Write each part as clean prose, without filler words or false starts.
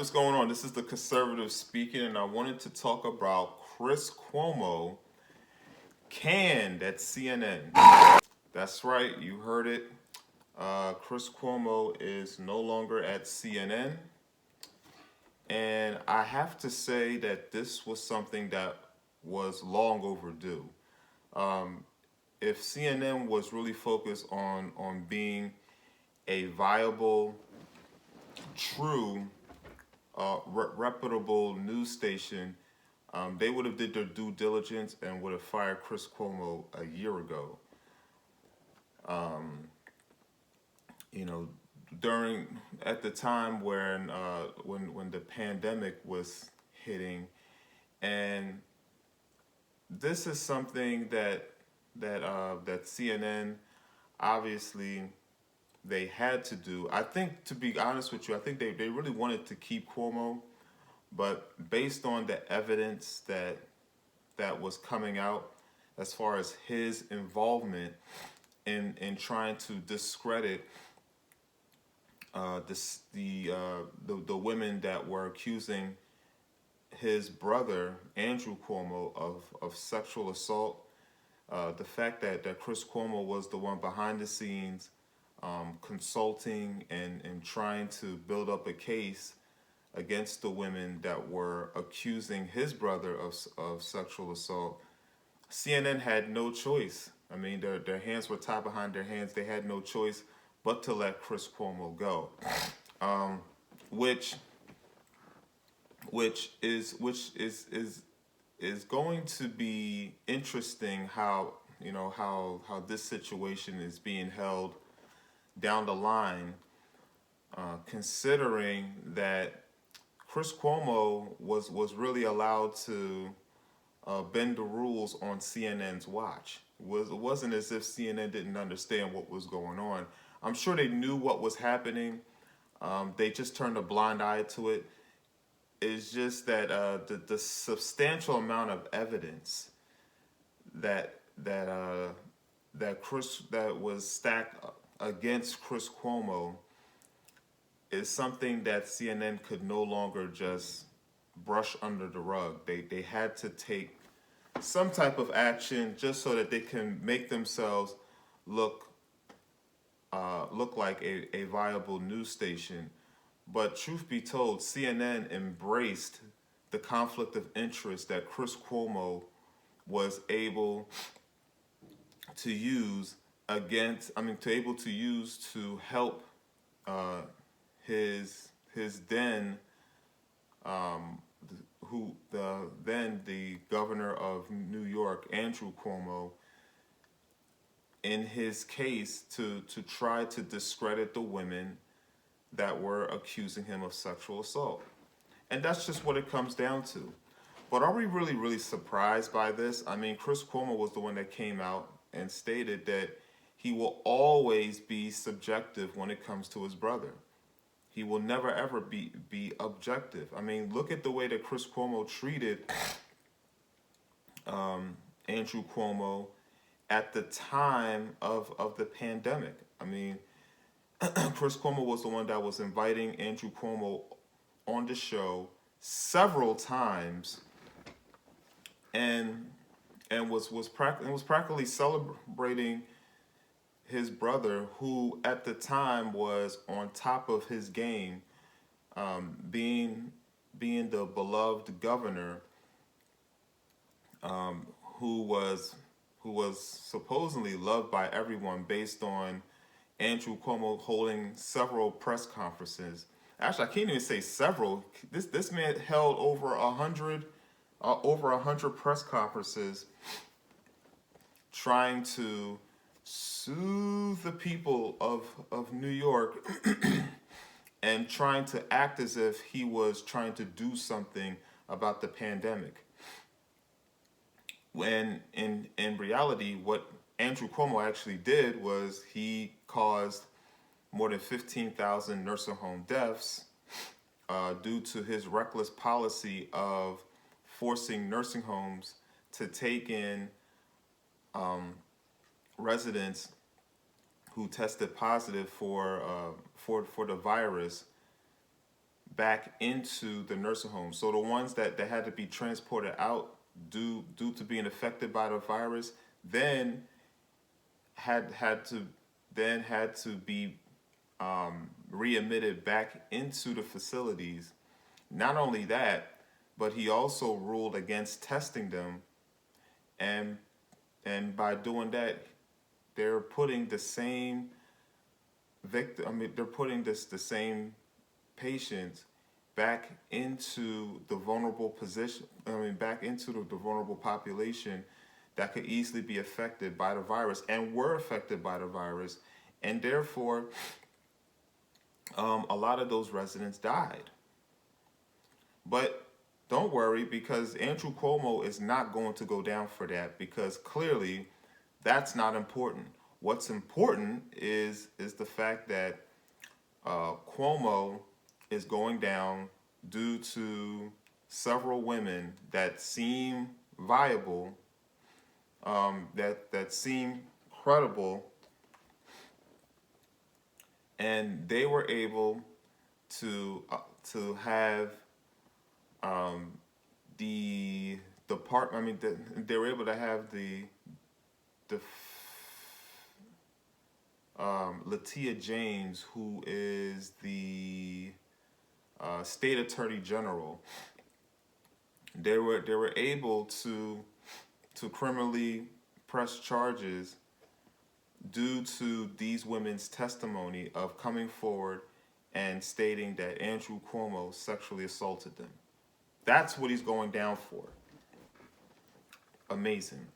what's going on? This is the conservative speaking, and I wanted to talk about Chris Cuomo canned at CNN. That's right, you heard it. Chris Cuomo is no longer at CNN, and I have to say that this was something that was long overdue. Um, if CNN was really focused on being a viable, true, reputable news station, they would have did their due diligence and would have fired Chris Cuomo a year ago. Um, you know, during at the time when the pandemic was hitting, and this is something that CNN obviously they had to do. I think, to be honest with you, I think they really wanted to keep Cuomo, but based on the evidence that was coming out as far as his involvement in trying to discredit the women that were accusing his brother Andrew Cuomo of sexual assault. The fact that Chris Cuomo was the one behind the scenes, consulting and trying to build up a case against the women that were accusing his brother of sexual assault. CNN had no choice. I mean, their hands were tied behind their hands. They had no choice but to let Chris Cuomo go, um, which which is going to be interesting how how this situation is being held down the line, considering that Chris Cuomo was really allowed to bend the rules on CNN's watch. It wasn't as if CNN didn't understand what was going on. I'm sure they knew what was happening. They just turned a blind eye to it. It's just that the substantial amount of evidence that that uh, that was stacked against Chris Cuomo is something that CNN could no longer just brush under the rug. They had to take some type of action just so that they can make themselves look look like a viable news station. But truth be told, CNN embraced the conflict of interest that Chris Cuomo was able to use to use to help uh, his then who the then the governor of New York, Andrew Cuomo, in his case to try to discredit the women that were accusing him of sexual assault. And that's just what it comes down to. But are we really surprised by this? I mean, Chris Cuomo was the one that came out and stated that he will always be subjective when it comes to his brother. He will never ever be objective. I mean, look at the way that Chris Cuomo treated Andrew Cuomo at the time of the pandemic. I mean, Chris Cuomo was the one that was inviting Andrew Cuomo on the show several times, and was practically celebrating his brother, who at the time was on top of his game, being the beloved governor, who was who was supposedly loved by everyone based on Andrew Cuomo holding several press conferences. Actually, I can't even say several. This man held over 100 press conferences, trying to soothe the people of New York and trying to act as if he was trying to do something about the pandemic. When in reality, what Andrew Cuomo actually did was he caused more than 15,000 nursing home deaths due to his reckless policy of forcing nursing homes to take in residents who tested positive for the virus back into the nursing home. So the ones that had to be transported out due to being affected by the virus, then had to had to be readmitted back into the facilities. Not only that, but he also ruled against testing them, and by doing that, they're putting the same victim. I mean, they're putting the same patients back into the vulnerable position. I mean, back into the vulnerable population that could easily be affected by the virus and were affected by the virus, and therefore, a lot of those residents died. But don't worry, because Andrew Cuomo is not going to go down for that, because clearly that's not important. What's important is the fact that Cuomo is going down due to several women that seem viable, that seem credible, and they were able to have the part. I mean, they were able to have the Latia James, who is the state attorney general. They were able to criminally press charges due to these women's testimony of coming forward and stating that Andrew Cuomo sexually assaulted them. That's what he's going down for. Amazing.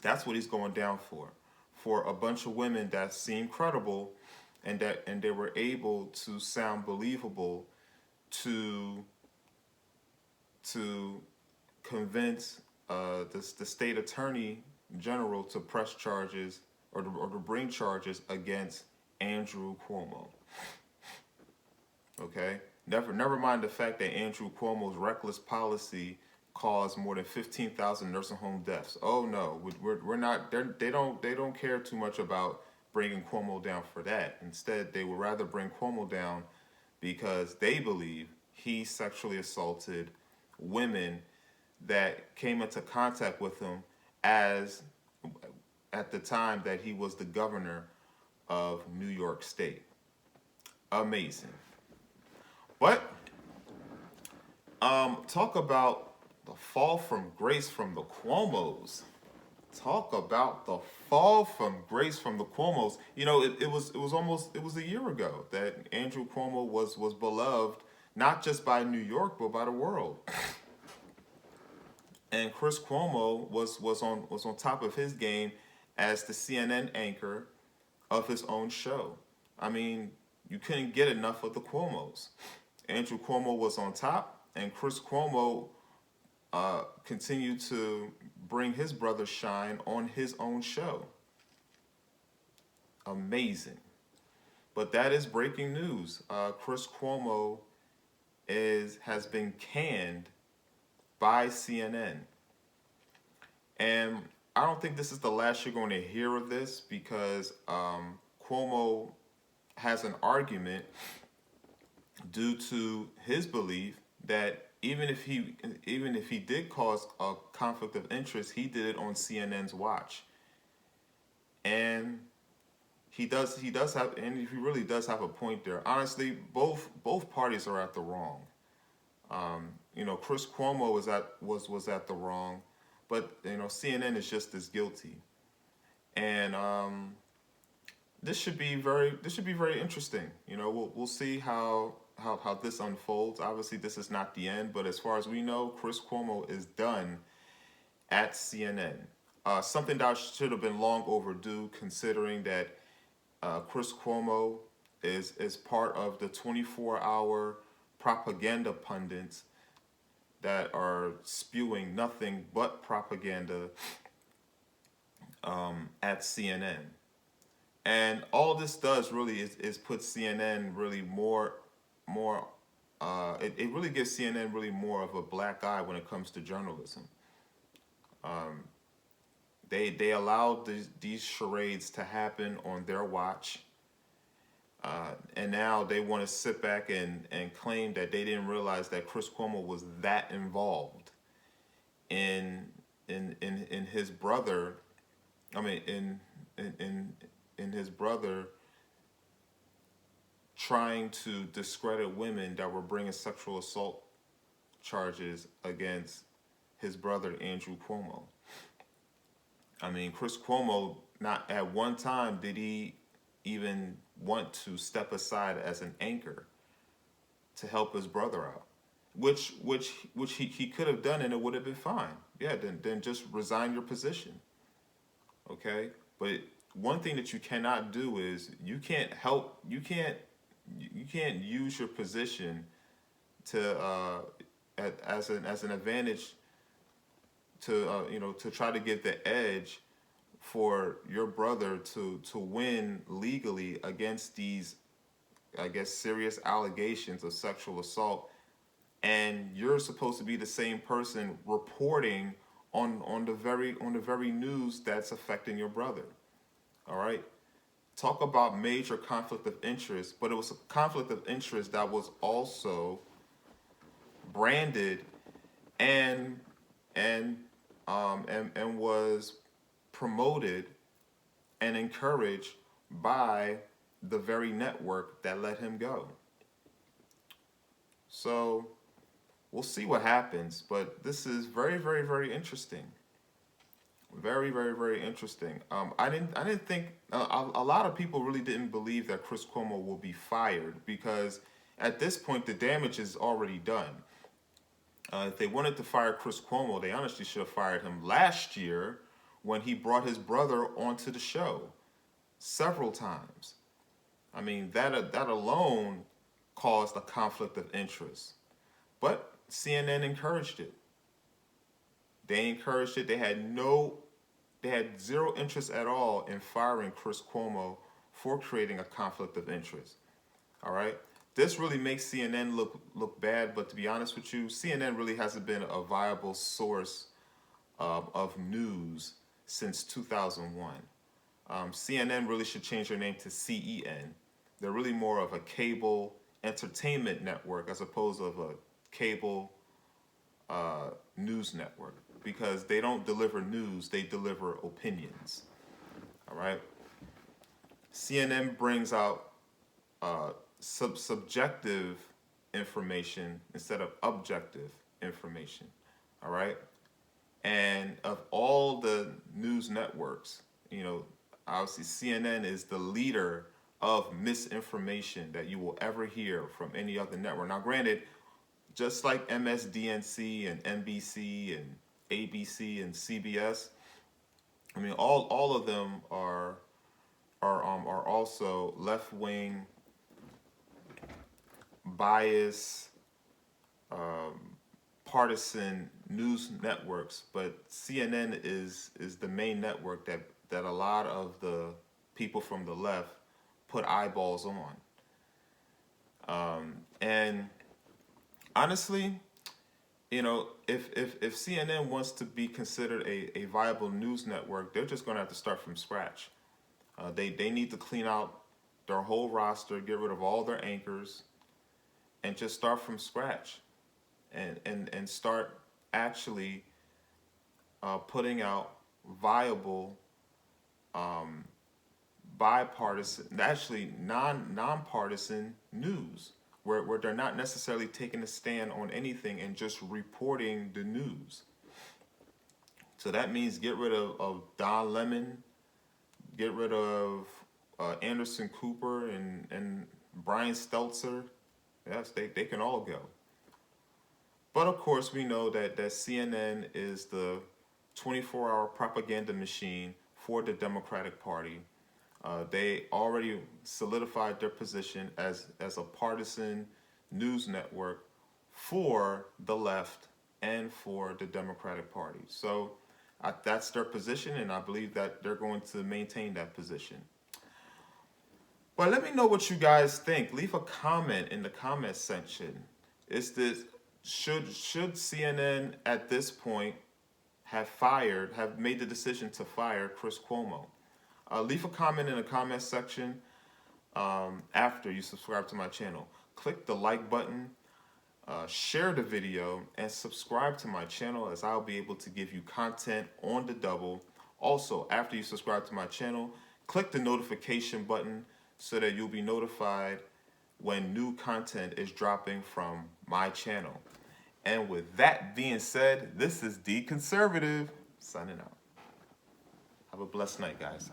That's what he's going down for. For a bunch of women that seem credible, and they were able to sound believable to convince the state attorney general to press charges, or to bring charges against Andrew Cuomo. Okay? Never mind the fact that Andrew Cuomo's reckless policy caused more than 15,000 nursing home deaths. Oh no, we're not. They don't care too much about bringing Cuomo down for that. Instead, they would rather bring Cuomo down because they believe he sexually assaulted women that came into contact with him as at the time that he was the governor of New York State. Amazing. But talk about the fall from grace from the Cuomos. Talk about the fall from grace from the Cuomos. You know, it was a year ago that Andrew Cuomo was beloved not just by New York but by the world. And Chris Cuomo was on top of his game as the CNN anchor of his own show. I mean, you couldn't get enough of the Cuomos. Andrew Cuomo was on top, and Chris Cuomo continued to bring his brother shine on his own show. Amazing. But that is breaking news. Chris Cuomo has been canned by CNN. And I don't think this is the last you're going to hear of this, because Cuomo has an argument due to his belief that even if he did cause a conflict of interest, he did it on CNN's watch. And he really does have a point there. Honestly, both parties are at the wrong. Chris Cuomo was at the wrong, but CNN is just as guilty. And this should be very interesting. We'll see how this unfolds. Obviously, this is not the end, but as far as we know, Chris Cuomo is done at CNN. Something that should have been long overdue, considering that Chris Cuomo is part of the 24-hour propaganda pundits that are spewing nothing but propaganda at CNN. And all this does really is put CNN really more it really gives CNN really more of a black eye when it comes to journalism. They allowed these charades to happen on their watch. And now they want to sit back and claim that they didn't realize that Chris Cuomo was that involved in in his brother. I mean, in in in his brother trying to discredit women that were bringing sexual assault charges against his brother Andrew Cuomo. I mean, Chris Cuomo, not at one time did he even want to step aside as an anchor to help his brother out, which he could have done and it would have been fine. Yeah, then just resign your position, okay? But one thing that you cannot do is you can't use your position to as an advantage to to try to get the edge for your brother to win legally against these, I guess, serious allegations of sexual assault, and you're supposed to be the same person reporting on the very news that's affecting your brother. All right, talk about major conflict of interest, but it was a conflict of interest that was also branded and and and was promoted and encouraged by the very network that let him go. So we'll see what happens, but this is very, very, very interesting. Very, very, very interesting. I didn't think a lot of people really didn't believe that Chris Cuomo will be fired because at this point the damage is already done. If they wanted to fire Chris Cuomo, they honestly should have fired him last year when he brought his brother onto the show several times. I mean, that alone caused a conflict of interest. But CNN encouraged it. They encouraged it. They had zero interest at all in firing Chris Cuomo for creating a conflict of interest. All right. This really makes CNN look bad, but to be honest with you, CNN really hasn't been a viable source of news since 2001. CNN really should change their name to CEN. They're really more of a cable entertainment network as opposed to a cable news network because they don't deliver news, they deliver opinions. All right. CNN brings out subjective information instead of objective information. All right. And of all the news networks, obviously CNN is the leader of misinformation that you will ever hear from any other network. Now, granted, just like MSDNC and NBC and ABC and CBS, I mean, all of them are also left wing, bias, partisan news networks. But CNN is the main network that a lot of the people from the left put eyeballs on. And honestly, if CNN wants to be considered a viable news network, they're just going to have to start from scratch. They need to clean out their whole roster, get rid of all their anchors, and just start from scratch, and start actually putting out viable, bipartisan, actually nonpartisan news where they're not necessarily taking a stand on anything and just reporting the news. So that means get rid of Don Lemon, get rid of Anderson Cooper and Brian Stelter. Yes, they can all go. But of course, we know that CNN is the 24-hour propaganda machine for the Democratic Party. They already solidified their position as a partisan news network for the left and for the Democratic Party. So that's their position, and I believe that they're going to maintain that position. But let me know what you guys think. Leave a comment in the comment section. Is this should CNN at this point have made the decision to fire Chris Cuomo? Leave a comment in the comment section. after you subscribe to my channel. Click the like button, share the video, and subscribe to my channel, as I'll be able to give you content on the double. Also, after you subscribe to my channel, click the notification button so that you'll be notified when new content is dropping from my channel. And with that being said, this is D Conservative signing out. Have a blessed night, guys.